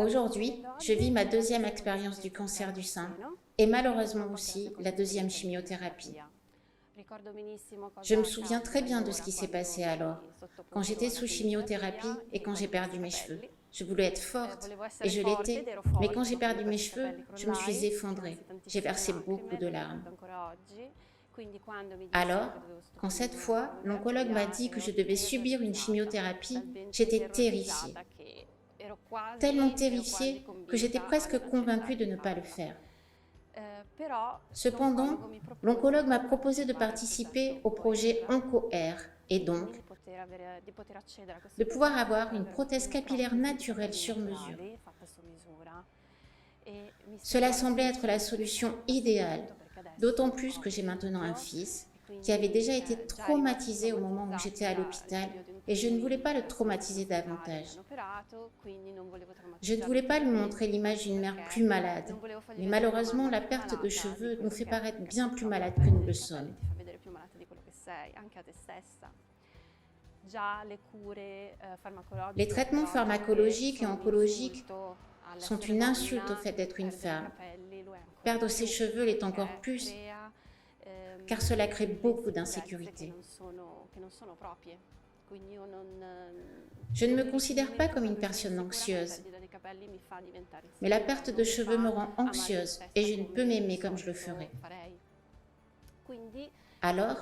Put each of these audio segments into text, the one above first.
Aujourd'hui, je vis ma deuxième expérience du cancer du sein et malheureusement aussi la deuxième chimiothérapie. Je me souviens très bien de ce qui s'est passé alors, quand j'étais sous chimiothérapie et quand j'ai perdu mes cheveux. Je voulais être forte, et je l'étais, mais quand j'ai perdu mes cheveux, je me suis effondrée. J'ai versé beaucoup de larmes. Alors, quand cette fois, l'oncologue m'a dit que je devais subir une chimiothérapie, j'étais terrifiée. Tellement terrifiée que j'étais presque convaincue de ne pas le faire. Cependant, l'oncologue m'a proposé de participer au projet OncoAir et donc de pouvoir avoir une prothèse capillaire naturelle sur mesure. Cela semblait être la solution idéale, d'autant plus que j'ai maintenant un fils qui avait déjà été traumatisé au moment où j'étais à l'hôpital et je ne voulais pas le traumatiser davantage. Je ne voulais pas lui montrer l'image d'une mère plus malade, mais malheureusement la perte de cheveux nous fait paraître bien plus malades que nous le sommes. Les traitements pharmacologiques et oncologiques sont une insulte au fait d'être une femme. Perdre ses cheveux l'est encore plus, car cela crée beaucoup d'insécurité. Je ne me considère pas comme une personne anxieuse, mais la perte de cheveux me rend anxieuse et je ne peux m'aimer comme je le ferais. Alors,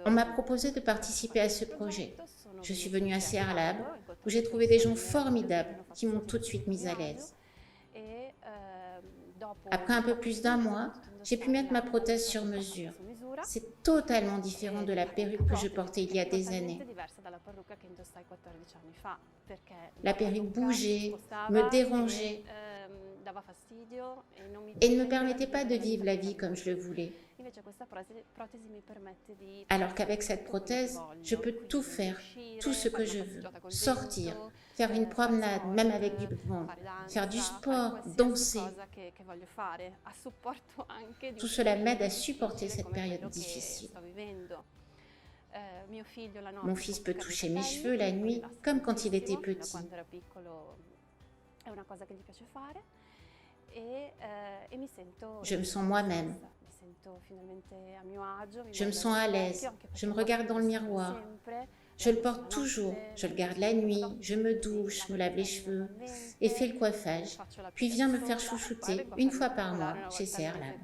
on m'a proposé de participer à ce projet. Je suis venue à Serre Lab, où j'ai trouvé des gens formidables qui m'ont tout de suite mise à l'aise. Après un peu plus d'un mois, j'ai pu mettre ma prothèse sur mesure. C'est totalement différent de la perruque que je portais il y a des années. La perruque bougeait, me dérangeait et ne me permettait pas de vivre la vie comme je le voulais. Alors qu'avec cette prothèse, je peux tout faire, tout ce que je veux. Sortir, faire une promenade, même avec du vent, faire du sport, danser. Tout cela m'aide à supporter cette période difficile. Mon fils peut toucher mes cheveux la nuit, comme quand il était petit. Je me sens moi-même. Je me sens à l'aise. Je me regarde dans le miroir. Je le porte toujours. Je le garde la nuit. Je me douche, me lave les cheveux et fais le coiffage. Puis viens me faire chouchouter une fois par mois chez CR Lab.